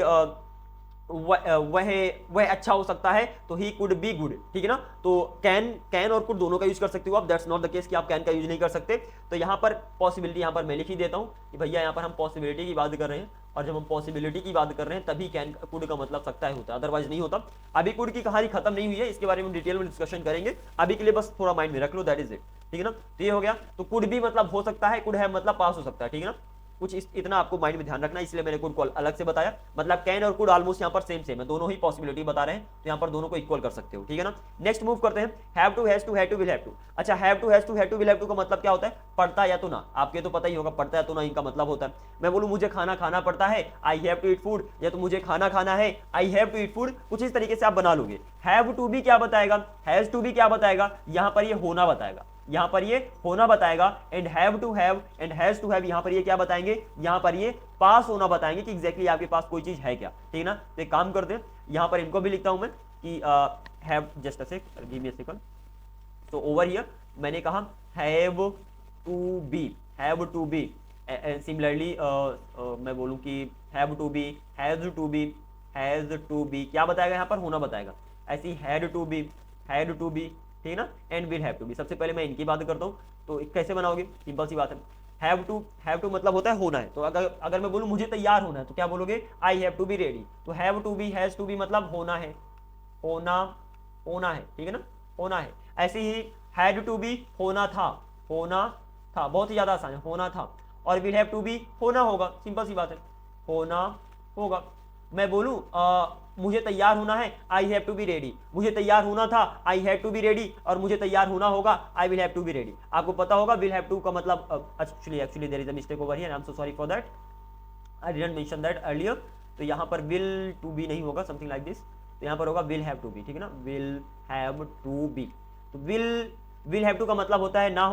A: वह अच्छा हो सकता है तो ही कुड बी गुड, ठीक है ना। तो कैन और कुड दोनों का यूज कर सकते हो आप, दैट्स नॉट द केस कि आप कैन का यूज नहीं कर सकते। तो यहाँ पर पॉसिबिलिटी यहाँ पर मैं लिख ही देता हूँ कि भैया यहाँ पर हम पॉसिबिलिटी की बात कर रहे हैं, और जब हम पॉसिबिलिटी की बात कर रहे हैं तभी कैन कुड का मतलब सकता है होता है, अदरवाइज नहीं होता। अभी कुड की कहानी खत्म नहीं हुई है, इसके बारे में डिटेल में डिस्कशन करेंगे, अभी के लिए बस थोड़ा माइंड में रख लो, दैट इज इट, ठीक है ना। तो ये हो गया। तो कुड भी मतलब हो सकता है, कुड है मतलब पास हो सकता है, ठीक है ना। कुछ इतना आपको माइंड में ध्यान रखना, इसलिए मैंने कुड को अलग से बताया। मतलब कैन और कुड ऑलमोस्ट यहाँ पर सेम है, दोनों ही पॉसिबिलिटी बता रहे हैं, तो यहाँ पर दोनों को इक्वल कर सकते हो, ठीक है ना। नेक्स्ट मूव करते हैं, have to, has to, have to, will have to. अच्छा, have to, has to, have to, will have to का मतलब क्या होता है? पड़ता या तो ना, आपके तो पता ही होगा, पड़ता या तो ना इनका मतलब होता है। मैं बोलूं मुझे खाना खाना पड़ता है, I have to eat food, या तो मुझे खाना खाना है, I have to eat food, कुछ इस तरीके से आप बना लोगे। हैव टू भी क्या बताएगा, हैज टू भी क्या बताएगा, यहां पर ये होना बताएगा, यहां पर ये होना बताएगा। And have to have and has to have, यहां पर ये क्या बताएंगे, यहां पर ये पास होना बताएंगे कि एग्जैक्टली आपके पास कोई चीज है क्या, ठीक है ना। तो एक काम करते हैं, यहां पर इनको भी लिखता हूं मैं कि have, just a sec, give me a second. तो ओवर हियर मैंने कहा have to be, have to be. Similarly मैं बोलूं कि have to be, has to be, has to be क्या बताएगा, यहां पर होना बताएगा। ऐसी had to be, had to be, ठीक है ना। And will have to be, सबसे पहले मैं इनकी बात करता हूँ, तो कैसे बनाओगे, सिंपल सी बात है। हैव टू मतलब होता है होना है, तो अगर मैं बोलूं मुझे तैयार होना है तो क्या बोलोगे, I have to be ready. तो have to be, has to be मतलब होना है, होना है, ठीक है ना, होना है। ऐसे ही हैड टू बी होना था, बहुत ही ज्यादा आसान है, होना था। और विल हैव टू बी होना होगा, सिंपल सी बात है, होना होगा। मैं बोलूं मुझे तैयार होना है, I have to be ready, मुझे तैयार होना था, I have to be ready, और मुझे तैयार होना होगा, I will have to be ready. आपको पता होगा विल हैव टू का मतलब actually there is a mistake over here, I am so sorry for that, I didn't mention that earlier. तो यहाँ पर विल टू बी नहीं होगा, समथिंग लाइक दिस, तो यहाँ पर होगा विल हैव टू बी, ठीक है ना, विल हैव टू बी। तो विल हैव टू का मतलब होता है ना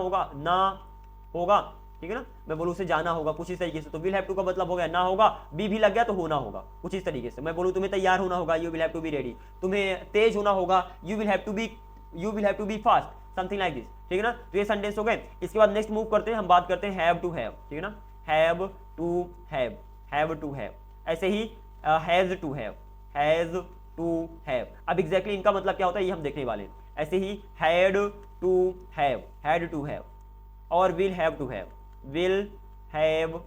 A: होगा, ठीक है ना। मैं बोलूँ उसे जाना होगा, कुछ इस तरीके से, तो विल हैव टू का मतलब हो गया ना होगा, बी भी लग गया तो होना होगा, कुछ इस तरीके से। मैं बोलूँ तुम्हें तैयार होना होगा, you will have to be ready, तुम्हें तेज होना होगा, you will have to be fast, something like this, ठीक है ना। तो ये सेंटेंस हो गए। इसके बाद नेक्स्ट मूव करते हैं, हम बात करते हैं हैव टू हैव, ठीक है ना, have to have, have to have. ऐसे ही has to have, has to have. अब एग्जैक्टली इनका मतलब क्या होता है ये हम देखने वाले हैं। ऐसे ही had to have, had to have, और will have to have, will have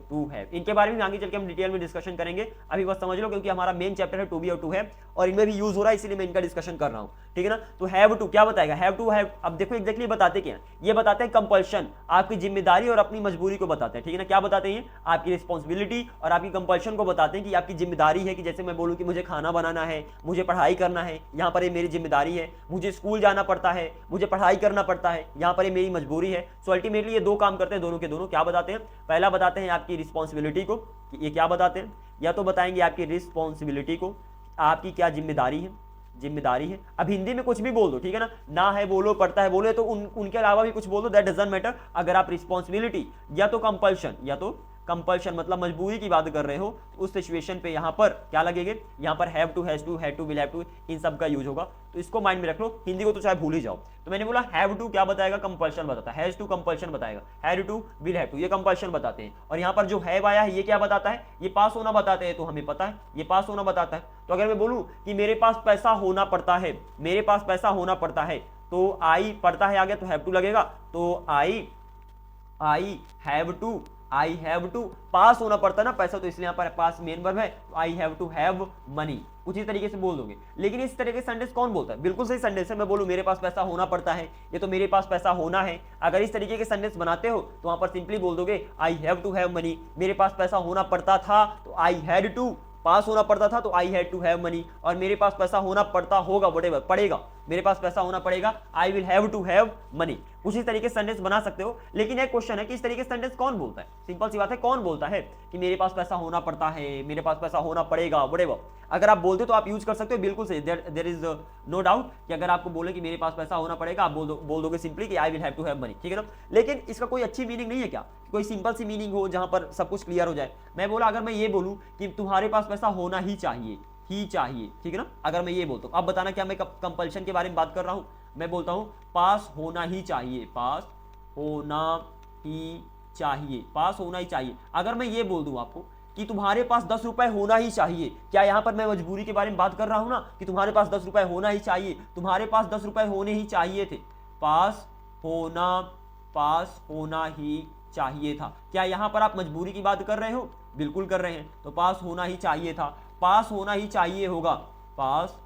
A: to have. इनके बारे में आगे चल के हम डिटेल में डिस्कशन करेंगे, अभी बस समझ लो क्योंकि हमारा मेन चैप्टर है टू बी और टू हैव, और इनमें भी यूज हो रहा है, इसीलिए मैं इनका डिस्कशन कर रहा हूं, ठीक है ना। तो हैव टू क्या बताएगा, हैव टू हैव। अब देखो एग्जैक्टली बताते क्या, ये बताते हैं कंपल्शन, आपकी जिम्मेदारी और अपनी मजबूरी को बताते हैं, ठीक है ना। क्या बताते हैं, आपकी रिस्पॉन्सिबिलिटी और आपकी कंपल्शन को बताते हैं कि आपकी जिम्मेदारी है, कि जैसे मैं बोलूँ कि मुझे खाना बनाना है, मुझे पढ़ाई करना है, यहाँ पर ये मेरी जिम्मेदारी है, मुझे स्कूल जाना पड़ता है, मुझे पढ़ाई करना पड़ता है, यहाँ पर ये मेरी मजबूरी है। सो अल्टीमेटली ये दो काम करते हैं, दोनों के दोनों क्या बताते हैं, पहला बताते हैं आपकी रिस्पॉन्सिबिलिटी को, ये क्या बताते हैं, या तो बताएंगे आपकी रिस्पॉन्सिबिलिटी को, आपकी क्या जिम्मेदारी है। अब हिंदी में कुछ भी बोल दो, ठीक है ना है बोलो, पड़ता है बोलो, तो उनके अलावा भी कुछ बोल दो, दैट डजंट मैटर। अगर आप रिस्पॉन्सिबिलिटी या तो कंपल्शन मतलब मजबूरी की बात कर रहे हो, तो उस सिचुएशन पे यहाँ पर क्या लगेंगे, यहाँ पर have to, has to, had to, will have to, इन सब का यूज होगा। तो इसको माइंड में रख लो, हिंदी को तो चाहे भूल ही जाओ। तो मैंने बोला हैव टू क्या बताएगा, कंपल्शन बताता है, हैज टू कंपल्शन बताएगा, had to, will have to ये कंपल्शन बताते हैं। और यहाँ पर जो हैव आया है ये क्या बताता है, ये पास होना बताते हैं, तो हमें पता है ये पास होना बताता है। तो अगर मैं बोलूँ कि मेरे पास पैसा होना पड़ता है, मेरे पास पैसा होना पड़ता है, तो आई पड़ता है आ गया तो हैव टू लगेगा, तो आई हैव टू पास होना पड़ता है ना पैसा, तो इसलिए यहाँ पर पास मेन वर्ब है, तो I have to have money, कुछ इस तरीके से बोल दोगे। लेकिन इस तरह के सेंटेंस कौन बोलता है, बिल्कुल सही सेंटेंस है। मैं बोलूँ मेरे पास पैसा होना पड़ता है, ये तो मेरे पास पैसा होना है। अगर इस तरीके के सेंटेंस बनाते हो तो वहां पर सिंपली बोल दोगे I have to have money, मेरे पास पैसा होना पड़ता था तो आई हैड टू, पास होना पड़ता था तो I had to have money, और मेरे पास पैसा होना पड़ता होगा, व्हाटएवर पड़ेगा, मेरे पास पैसा होना पड़ेगा, I will have to have money. कुछ इस तरीके से सेंटेंस बना सकते हो। लेकिन एक क्वेश्चन है कि इस तरीके से सेंटेंस कौन बोलता है, सिंपल सी बात है, कौन बोलता है कि मेरे पास पैसा होना पड़ता है, मेरे पास पैसा होना पड़ेगा, व्हाटएवर। अगर आप बोलते हो तो आप यूज कर सकते हो, बिल्कुल सही, देयर इज नो डाउट कि अगर आपको बोले कि मेरे पास पैसा होना पड़ेगा, आप बोल दोगे सिंपली कि I will have to have money, ठीक है ना। लेकिन इसका कोई अच्छी मीनिंग नहीं है क्या, कोई सिंपल सी मीनिंग हो जहां पर सब कुछ क्लियर हो जाए। मैं बोला अगर मैं ये बोलूं कि तुम्हारे पास पैसा होना ही चाहिए, ही चाहिए, ठीक है ना। अगर मैं ये बोलता हूँ, अब बताना क्या मैं कंपल्शन के बारे में बात कर रहा हूँ। मैं बोलता हूँ पास होना ही चाहिए, पास होना ही चाहिए, पास होना ही चाहिए। अगर मैं ये बोल दूं आपको कि तुम्हारे पास 10 रुपए होना ही चाहिए, क्या यहां पर मैं मजबूरी के बारे में बात कर रहा हूं ना, कि तुम्हारे पास 10 रुपए होना ही चाहिए, तुम्हारे पास 10 रुपए होने ही चाहिए थे, पास होना ही चाहिए था। क्या यहां पर आप मजबूरी की बात कर रहे हो? बिल्कुल कर रहे हैं। तो पास होना ही चाहिए था, पास होना ही चाहिए होगा, पास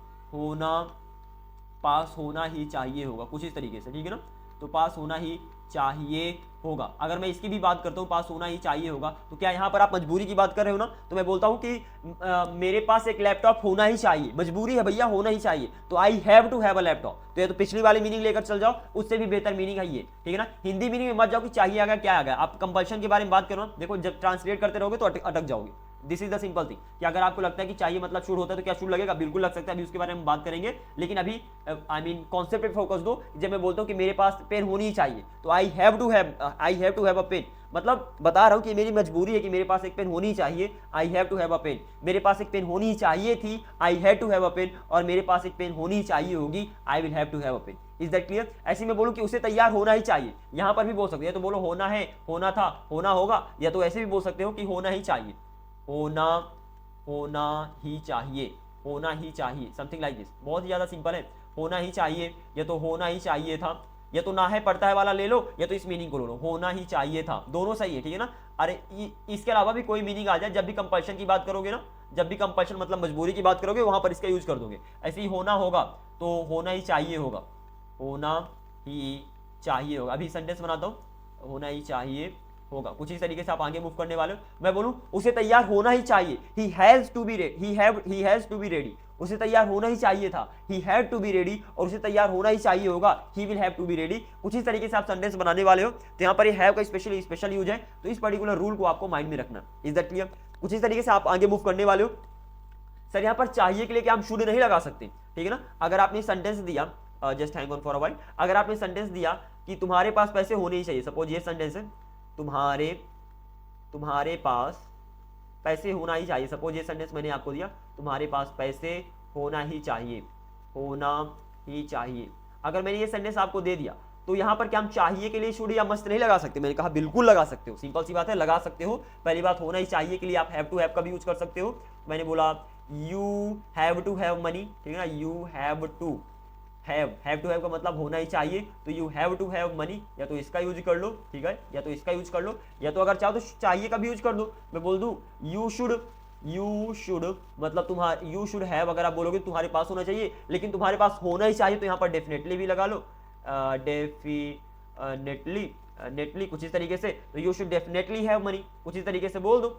A: होना ही चाहिए होगा, कुछ इस तरीके से, ठीक है ना। तो पास होना ही चाहिए होगा। अगर मैं इसकी भी बात करता हूँ पास होना ही चाहिए होगा, तो क्या यहां पर आप मजबूरी की बात कर रहे हो ना, तो मैं बोलता हूं कि मेरे पास एक लैपटॉप होना ही चाहिए, मजबूरी है भैया, होना ही चाहिए, तो I have to have a laptop. तो ये तो पिछली वाली मीनिंग लेकर चल जाओ, उससे भी बेहतर मीनिंग है ये, ठीक है ना। हिंदी मीनिंग में मत जाओ कि चाहिए आ गया क्या आ गया। आप कंपल्शन के बारे में बात करो, देखो जब ट्रांसलेट करते रहोगे तो अटक जाओगे। This is the simple thing कि अगर आपको लगता है कि चाहिए मतलब शुड होता है तो क्या शुड लगेगा? बिल्कुल लग सकता है, अभी उसके बारे में बात करेंगे। लेकिन अभी आई मीन कॉन्सेप्ट पे फोकस दो। जब मैं बोलता हूँ कि मेरे पास पेन होनी ही चाहिए, तो I have to have a pen, मतलब बता रहा हूँ कि मेरी मजबूरी है कि मेरे पास एक पेन होनी ही चाहिए, I have to have a pen. मेरे पास एक पेन होनी ही चाहिए थी, I have to have a pen. और मेरे पास एक पेन होनी ही चाहिए होगी, I will have to have a pen. Is that clear? ऐसे में बोलूं कि उसे तैयार होना ही चाहिए, यहां पर भी बोल सकते हैं, तो बोलो होना है, होना था, होना होगा, या तो ऐसे भी बोल सकते हो कि होना ही चाहिए, होना ही चाहिए, होना ही चाहिए, समथिंग लाइक दिस। बहुत ही ज्यादा सिंपल है, होना ही चाहिए, या तो होना ही चाहिए था, या तो ना है पड़ता है वाला ले लो, या तो इस मीनिंग को ले लो, होना ही चाहिए था, दोनों सही है, ठीक है ना। अरे इसके अलावा भी कोई मीनिंग आ जाए, जब भी कंपल्शन की बात करोगे ना, जब भी कंपल्शन मतलब मजबूरी की बात करोगे, वहां पर इसका यूज कर दोगे। ऐसे ही होना होगा तो होना ही चाहिए होगा, होना ही चाहिए होगा। अभी सेंटेंस बनाता हूं, होना ही चाहिए होगा, कुछ इस तरीके से आप आगे मूव करने वाले हो। मैं बोलूं उसे तैयार होना ही चाहिए, he has to be ready, उसे तैयार होना ही चाहिए था, he had to be ready, और उसे तैयार होना ही चाहिए होगा, he will have to be ready. कुछ इस तरीके से आप सेंटेंस बनाने वाले हो, तो यहाँ पर ये हैव का स्पेशल यूज है, तो इस पर्टिकुलर रूल को आपको माइंड में रखना। Is that clear? कुछ इस तरीके से आप आगे मूव करने वाले हो। सर यहाँ पर चाहिए के लिए क्या हम शुड नहीं लगा सकते? ठीक है ना। अगर आपने सेंटेंस दिया, just hang on for a while, अगर आपने सेंटेंस दिया कि तुम्हारे पास पैसे होने ही चाहिए, सपोज ये सेंटेंस है, तुम्हारे पास पैसे होना ही चाहिए, सपोज ये सेंटेंस मैंने आपको दिया, तुम्हारे पास पैसे होना ही चाहिए, होना ही चाहिए। अगर मैंने ये सेंटेंस आपको दे दिया, तो यहां पर क्या हम चाहिए के लिए शुड या मस्ट नहीं लगा सकते? मैंने कहा बिल्कुल लगा सकते हो, सिंपल सी बात है, लगा सकते हो। पहली बात, होना ही चाहिए के लिए आप हैव टू हैव का भी यूज कर सकते हो। मैंने बोला you have to have money, ठीक है ना, यू हैव टू हैव का मतलब होना ही चाहिए, तो you have to have money, या तो इसका यूज कर लो, ठीक है, या तो इसका यूज कर लो, या तो अगर चाहो तो चाहिए का भी यूज कर दो। मैं बोल दूं यू शुड मतलब यू शुड हैव, अगर आप बोलोगे तुम्हारे पास होना चाहिए, लेकिन तुम्हारे पास होना ही चाहिए, तो यहाँ पर डेफिनेटली भी लगा लो, नेटली कुछ इस तरीके से, तो you should definitely have money, कुछ इस तरीके से बोल दो।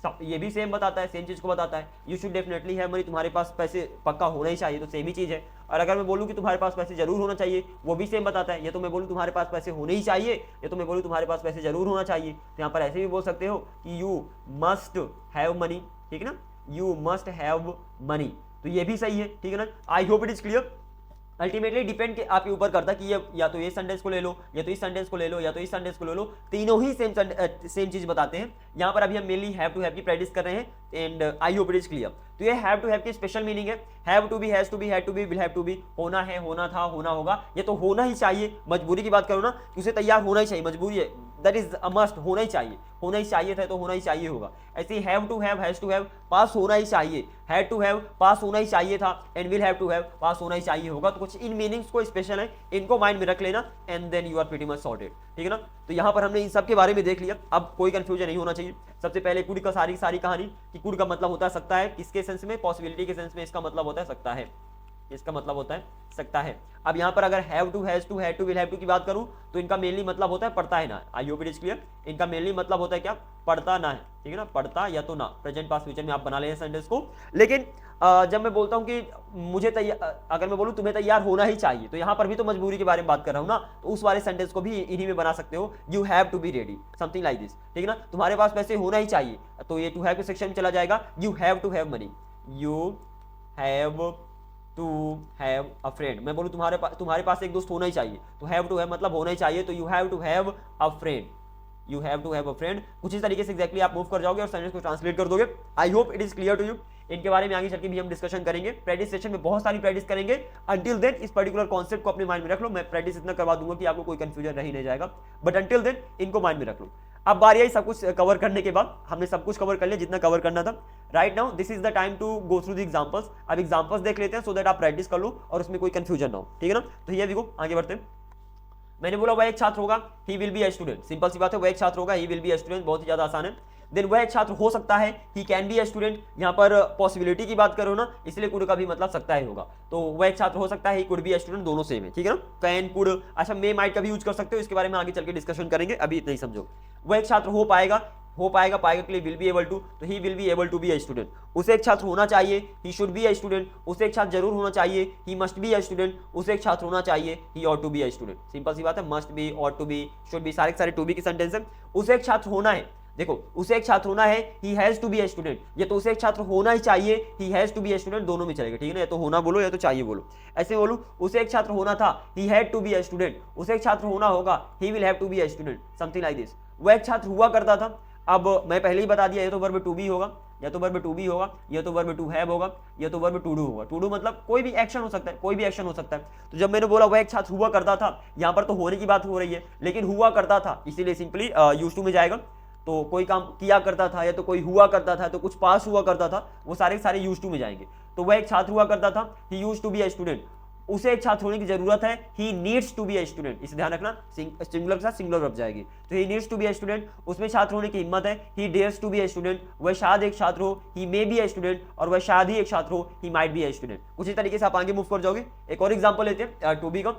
A: सब ये भी सेम बताता है, सेम चीज को बताता है। You should definitely have money, तुम्हारे पास पैसे पक्का होना ही चाहिए, तो सेम ही चीज है। और अगर मैं बोलूं कि तुम्हारे पास पैसे जरूर होना चाहिए, वो भी सेम बताता है। या तो मैं बोलूं तुम्हारे पास पैसे होने ही चाहिए, या तो मैं बोलूं तुम्हारे पास पैसे जरूर होना चाहिए, तो यहाँ पर ऐसे भी बोल सकते हो कि यू मस्ट हैव मनी, ठीक है ना, यू मस्ट हैव मनी, तो ये भी सही है, ठीक है ना। आई hope it is clear. Ultimately depend आपके ऊपर करता है कि ये या तो ये सेंटेंस को ले लो, या तो इस सेंटेंस को ले लो, या तो इस सेंटेंस को ले लो, तीनों ही सेम चीज बताते हैं। यहाँ पर अभी हम मेनली हैव टू हैव की प्रैक्टिस कर रहे हैं, and I hope it is clear. तो ये हैव टू हैव की स्पेशल मीनिंग है, have to be, has to be, had to be, will have to be, होना है, होना था, होना होगा, ये तो होना ही चाहिए। मजबूरी की बात करो ना, उसे तैयार होना ही चाहिए, मजबूरी है, दैट इज अ मस्ट, होना ही चाहिए, होना ही चाहिए था तो होना ही चाहिए होगा। ऐसे ही have to have, has to have, पास होना ही चाहिए, हैड टू हैव, पास होना ही चाहिए था, and will have to have, पास होना ही चाहिए होगा। तो कुछ इन मीनिंग्स को स्पेशल है, इनको माइंड में रख लेना, and then you are pretty much sorted, ठीक है ना। तो यहाँ पर हमने इन सब के बारे में देख लिया, अब कोई कंफ्यूजन नहीं होना चाहिए। सबसे पहले कुड का सारी कहानी, कि कुड का मतलब होता है सकता है, किसके सेंस में, पॉसिबिलिटी के सेंस में इसका मतलब होता है सकता है, इसका मतलब होता है सकता है। अब यहाँ पर अगर have to, has to, had to, will have to की बात करूं, तो इनका मेनली मतलब होता है पढ़ता है ना। आई होप इट इज क्लियर। इनका मेनली मतलब होता है क्या? पढ़ता ना है, ठीक है ना, पढ़ता या तो ना, प्रेजेंट पास्ट फ्यूचर में आप बना लें सेंटेंस को। लेकिन जब मैं बोलता हूं कि मुझे अगर मैं बोलूं तुम्हें तैयार होना ही चाहिए, तो यहाँ पर भी तो मजबूरी के बारे में बात कर रहा हूं ना, तो उस वाले सेंटेंस को भी इन्हीं में बना सकते हो, you have to be ready, something like this, ठीक है ना। तुम्हारे पास पैसे होना ही चाहिए, तो ये टू हैव के सेक्शन में चला जाएगा, you have to have money, you have to have a friend. मैं बोलूं तुम्हारे पास एक दोस्त होना ही चाहिए, तो हैव टू हैव मतलब होना ही चाहिए, तो you have to have a friend, you have to have a friend. कुछ इस तरीके से एग्जैक्टली आप मूव कर जाओगे और सेंटेंस को ट्रांसलेट कर दोगे। I hope it is clear to you. इनके बारे में आगे चल के भी हम डिस्कशन करेंगे। प्रैक्टिस सेशन में बहुत सारी प्रैक्टिस करेंगे। अंटिल देन इस पर्टिकुलर कॉन्सेप्ट को अपने माइंड में रख लो। मैं प्रैक्टिस इतना करवा दूंगा कि आपको कोई कंफ्यूजन रह ही नहीं जाएगा, बट अंटिल देन इनको माइंड में रख लो। अब बारी आई सब कुछ कवर करने के बाद, हमने सब कुछ कवर कर लिया जितना कवर करना था। Right now this is the time to go through the examples. अब एग्जांपल्स देख लेते हैं सो दैट आप प्रैक्टिस कर लो और उसमें कोई कंफ्यूजन ना हो, ठीक है ना। तो हियर वी गो, आगे बढ़ते हैं। मैंने बोला वह एक छात्र होगा, he will be a student. Simple सी बात है, वह एक छात्र होगा, he will be a student, बहुत ही ज्यादा आसान है। देन वह एक छात्र हो सकता है, ही कैन बी अ स्टूडेंट। यहाँ पर पॉसिबिलिटी की बात करो ना, इसलिए कुड का भी मतलब सकता है होगा। तो वह एक छात्र हो सकता है, ही कुड बी अ स्टूडेंट, दोनों सेम है, ठीक है ना। कैन कुड, अच्छा मे माइट का भी यूज कर सकते हो, इसके बारे में आगे चल के डिस्कशन करेंगे, अभी इतना ही समझो। वह एक छात्र हो पाएगा, पाएगा के लिए विल बी एबल टू, तो he will be able to be a student. उसे एक छात्र होना चाहिए, he should be a student. उसे एक छात्र जरूर होना चाहिए, he must be a student. उसे एक छात्र होना चाहिए, he ought to be a student. Simple सी बात है, must be, ought to be, should be, सारे टू बी की सेंटेंस है। उसे एक छात्र होना है, देखो उसे एक छात्र होना है, he has to be a student, या तो उसे एक छात्र होना ही चाहिए, he has to be a student, दोनों में चलेगा, ठीक है ना। या तो होना बोलो या तो चाहिए बोलो। ऐसे बोलो, उसे एक छात्र होना था, he had to be a student. उसे एक छात्र होना होगा, he will have to be a student, something like this. वह एक छात्र हुआ करता था, अब मैं पहले ही बता दिया, या तो वर्ब टू बी होगा, या तो वर्ब टू बी होगा, या तो वर्ब टू हैव होगा, या तो वर्ब टू डू होगा। टू डू मतलब कोई भी एक्शन हो सकता है, कोई भी एक्शन हो सकता है। तो जब मैंने बोला वह एक छात्र हुआ करता था, यहाँ पर तो होने की बात हो रही है, लेकिन हुआ करता था, इसीलिए सिंपली यूज्ड टू में जाएगा। तो कोई काम किया करता था, या तो कोई हुआ करता था, तो कुछ पास हुआ करता था, वो सारे यूज्ड टू में जाएंगे। तो वह एक छात्र हुआ करता था, he used to be a student. उसे एक छात्र होने की जरूरत है, he needs to be a student. इसे ध्यान रखना, सिंगुलर के साथ सिंगुलर वर्ब जाएगी। तो he needs to be a student, उसमें छात्र होने की हिम्मत है, he dares to be a student. वह शायद एक छात्र हो, ही मे बी अ स्टूडेंट, और वह शायद ही एक छात्र हो, he might be a student. कुछ इस तरीके से आप आगे मूव कर जाओगे। एक और एग्जांपल लेते हैं टू बी का।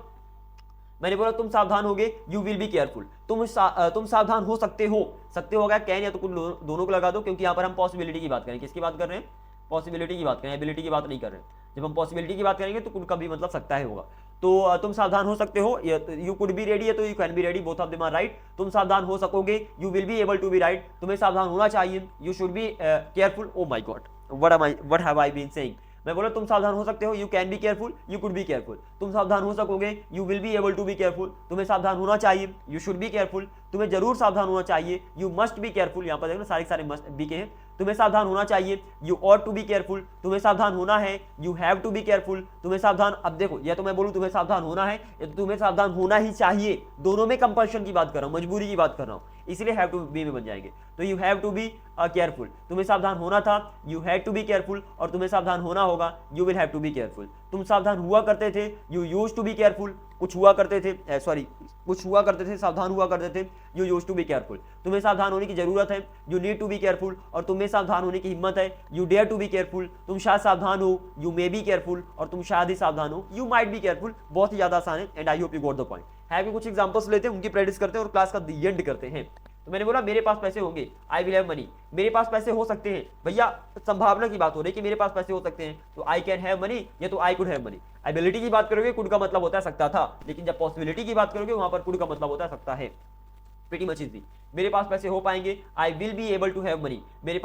A: मैंने बोला तुम सावधान होगे, यू विल बी केयरफुल। तुम सावधान हो सकते हो, सकते होगा कैन या तो कुछ दोनों को लगा दो, क्योंकि यहाँ पर हम पॉसिबिलिटी की बात करें। किसकी बात कर रहे हैं? पॉसिबिलिटी की बात करें, एबिलिटी की बात नहीं कर रहे हैं। जब हम पॉसिबिलिटी की बात करेंगे तो कुड का भी मतलब सकता है होगा। तो तुम सावधान हो सकते हो, यू कुड बी रेडी, या तो you can be ready, both of them are right. तुम सावधान हो सकोगे, you will be able to be right. तुम्हें सावधान होना चाहिए, you should be careful. Oh my God, what have I been saying. मैं बोला तुम सावधान हो सकते हो, you can be careful, you could be careful. तुम सावधान हो सकोगे, you will be able to be careful. तुम्हें सावधान होना चाहिए, यू शुड बी केयरफुल। तुम्हें जरूर सावधान होना चाहिए, यू मस्ट बी केयरफुल। यहाँ पर देखो सारे मस्ट बी के हैं। तुम्हें सावधान होना चाहिए, you ought to be careful. तुम्हें सावधान होना है, you have to be careful. तुम्हें सावधान, अब देखो या तो मैं बोलूं तुम्हें सावधान होना है, या तो तुम्हें सावधान होना ही चाहिए। दोनों में कंपल्शन की बात कर रहा हूं, मजबूरी की बात कर रहा हूं, इसलिए हैव टू बी में बन जाएंगे। तो you have to be careful, तुम्हें सावधान होना था, you had to be careful, और तुम्हें सावधान होना होगा, you will have to be careful. तुम सावधान हुआ करते थे, you used to be careful. कुछ हुआ करते थे, कुछ हुआ करते थे, सावधान हुआ करते थे, you used to be careful. तुम्हें सावधान होने की जरूरत है, you need to be careful, और तुम्हें सावधान होने की हिम्मत है, you dare to be careful. तुम शायद सावधान हो, यू मे बी केयरफुल, और तुम शायद ही सावधान हो, यू माइट बी केयरफुल। बहुत ही ज्यादा आसान है, and I hope you got the point. है कि कुछ एग्जांपल्स लेते हैं, उनकी प्रैक्टिस करते हैं और क्लास का एंड करते हैं। तो मैंने बोला मेरे पास पैसे होंगे, आई विल हैव मनी। मेरे पास पैसे हो सकते हैं, भैया संभावना की बात हो रही है कि मेरे पास पैसे हो सकते हैं, तो आई कैन हैव मनी या तो I could have money. Ability की बात करोगे कुड का मतलब होता है सकता था, लेकिन जब पॉसिबिलिटी की बात करोगे वहां पर कुड का मतलब होता है सकता है। Pretty much easy. मेरे पास पैसे हो पाएंगे, I will be able to have money. मेरे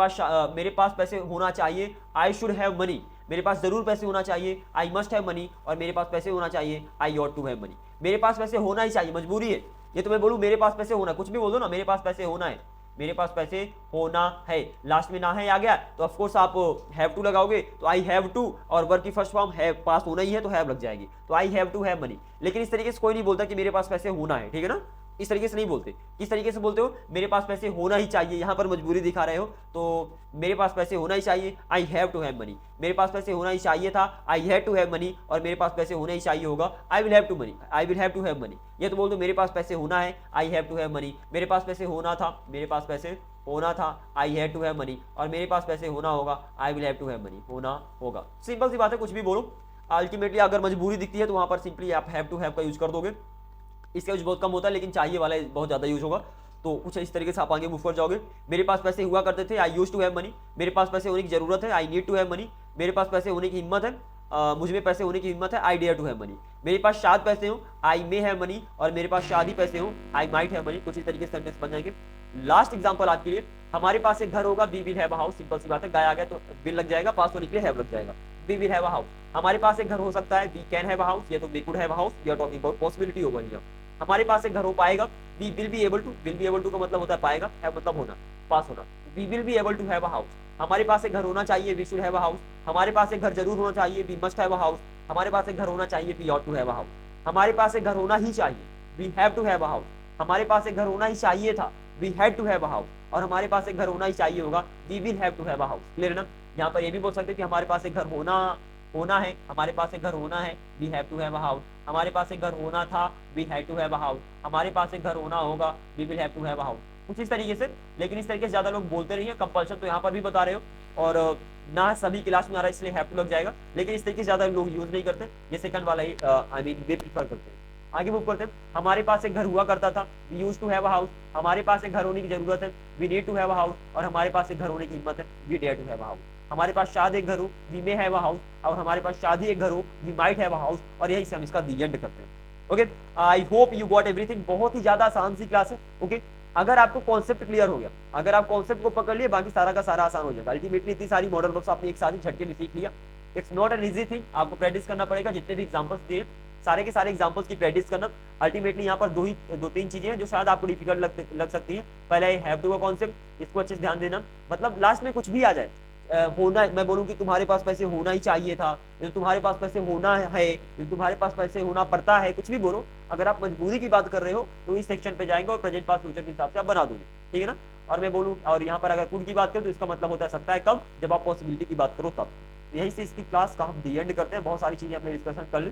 A: पास पैसे होना चाहिए, आई शुड हैव मनी। मेरे पास जरूर पैसे होना चाहिए, आई मस्ट हैव मनी, और मेरे पास पैसे होना चाहिए, I ought to have money. मेरे पास पैसे होना ही चाहिए, मजबूरी है। ये तो मैं बोलूं मेरे पास पैसे होना, कुछ भी बोल दो ना, मेरे पास पैसे होना है, मेरे पास पैसे होना है, लास्ट में ना है आ गया तो ऑफ कोर्स आप हैव टू लगाओगे, तो आई हैव टू, और वर्ब की फर्स्ट फॉर्म हैव, पास होना ही है तो हैव लग जाएगी, तो I have to have money. लेकिन इस तरीके से कोई नहीं बोलता कि मेरे पास पैसे होना है, ठीक है ना। इस तरीके से नहीं बोलते। किस तरीके से बोलते हो? मेरे पास पैसे होना ही चाहिए, यहां पर मजबूरी दिखा रहे हो, तो मेरे पास पैसे होना ही चाहिए, I have to have money. मेरे पास पैसे होना ही चाहिए था, I have to have money, और मेरे पास पैसे होना ही चाहिए होगा, I will have to money, I will have to have money. ये तो बोल दो मेरे पास पैसे होना है, I have to have money. मेरे पास पैसे होना था, मेरे पास पैसे होना था, I have to have money, और मेरे पास पैसे होना होगा, I will have to have money, होना होगा। सिंपल सी बात है, कुछ भी बोलो। अल्टीमेटली अगर मजबूरी दिखती है तो वहां पर सिंपली आप हैव टू हैव का यूज कर दोगे। इसका यूज बहुत कम होता है, लेकिन चाहिए वाला बहुत ज्यादा यूज होगा। तो कुछ इस तरीके से आप आगे मूव कर जाओगे। मेरे पास पैसे हुआ करते थे, I used to have money. मेरे पास पैसे होने की जरूरत है, I need to have money. मेरे पास पैसे होने की हिम्मत है, मुझ में पैसे होने की हिम्मत है, I dare to have money. मेरे पास शायद पैसे हो, आई मे हैव मनी, और मेरे पास शायद ही पैसे हो, आई माइट हैव मनी। कुछ इस तरीके से सेंटेंस बन जाएंगे। लास्ट एग्जांपल आज के लिए, हमारे पास एक घर होगा, we will have a house. Simple सी बात है, गाया गया तो विल लग जाएगा, पास होने के लिए हैव लग जाएगा। We will have a house, हमारे पास एक घर हो सकता है, we can have a house, या तो we could have a house. We are talking about possibility होगा यहाँ। हमारे पास एक घर हो पाएगा, we will be able to. Will be able to का मतलब होता है पाएगा, हैव मतलब होना, पास होना। We will be able to have a house, हमारे पास एक घर होना चाहिए, we should have a house. हमारे पास एक घर जरूर होना चाहिए, we must have a house. हमारे पास एक घर होना चाहिए, we ought to have a house. हमारे पास एक घर होना ही चाहिए, we have to have a house. हमारे पास एक घर होना ही चाहिए था, we had to have a house. और हमारे पास एक घर होना ही चाहिए होगा, we will have to have a house. Clear ना? यहाँ पर ये भी बोल सकते हैं कि हमारे पास एक घर होना है, हमारे पास एक घर होना है, we have to have a house. हमारे पास एक घर होना था, we had to have a house. हमारे पास एक घर होना होगा, we will have to have a house. कुछ इस तरीके से, लेकिन इस तरीके से ज्यादा लोग बोलते नहीं है। कंपल्शन तो यहाँ पर भी बता रहे हो, और ना सभी क्लास में आ रहा है इसलिए हैव टू लग जाएगा, लेकिन इस तरीके से ज्यादा लोग यूज नहीं करते, ये सेकंड वाला ही आई मीन वे प्रीफर करते हैं। आगे मूव करते हैं। हमारे पास एक घर हुआ करता था, we used to have a house. हमारे पास एक घर होने की जरूरत है, we need to have a house. और हमारे पास एक घर होने की हिम्मत है, we dare to have a house. हमारे पास शायद एक घर हो, we may have a house. और हमारे पास शायद ही एक घर हो, we might have a house. और यही से हम इसका दी एंड करते हैं। Okay, I hope you got everything. बहुत ही ज्यादा आसान सी क्लास है। ओके, अगर आपको कॉन्सेप्ट क्लियर हो गया, अगर आप कॉन्सेप्ट को पकड़ लिए, बाकी सारा का सारा आसान हो जाएगा। अल्टीमेटली इतनी सारी मॉडल वर्क्स आपने एक साथ ही झटके में सीख लिया। It's not an easy thing, आपको प्रैक्टिस करना पड़ेगा। जितने भी एग्जांपल्स दिए, सारे के सारे एग्जांपल्स की प्रैक्टिस करना। अल्टीमेटली यहाँ पर दो तीन चीजें हैं जो शायद आपको डिफिकल्ट लग सकती है। पहला ये हैव टू का कॉन्सेप्ट, इसको अच्छे से ध्यान देना। मतलब लास्ट में कुछ भी आ जाए, होना, मैं बोलूँ कि तुम्हारे पास पैसे होना ही चाहिए था, तुम्हारे पास पैसे होना है, तुम्हारे पास पैसे होना पड़ता है, कुछ भी बोलो, अगर आप मजबूरी की बात कर रहे हो तो इस सेक्शन पे जाएंगे और प्रेजेंट पास फ्यूचर के हिसाब से आप बना दोगे। ठीक है ना? और मैं बोलूँ, और यहाँ पर अगर कुड की बात करें तो इसका मतलब होता है सकता है कब, जब आप पॉसिबिलिटी की बात करो तब। यही से इसकी क्लास का हम दी एंड करते हैं। बहुत सारी चीजें अपने डिस्कशन कर ले।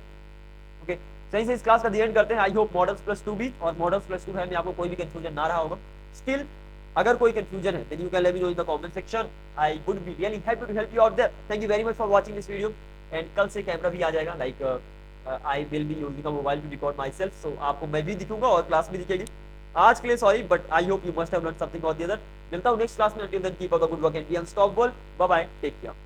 A: ओके, सही से इस क्लास का दी एंड करते हैं। आई होप मॉडल्स प्लस 2 भी और मॉडल्स प्लस 2 है में आपको कोई भी कंफ्यूजन ना रहा होगा। स्टिल अगर कोई कंफ्यूजन है then you can let me know in the comment section. I would be really happy to help you out there. Thank you very much for watching this video. And कल से कैमरा भी आ जाएगा, like I will be using a mobile to record myself. So आपको मैं भी दिखूंगा और क्लास भी दिखेगी। आज के लिए sorry, but I hope you must have learn something और द अदर। मिलता हूँ नेक्स्ट क्लास में। Until then keep up the good work and be unstoppable. Bye bye, take care.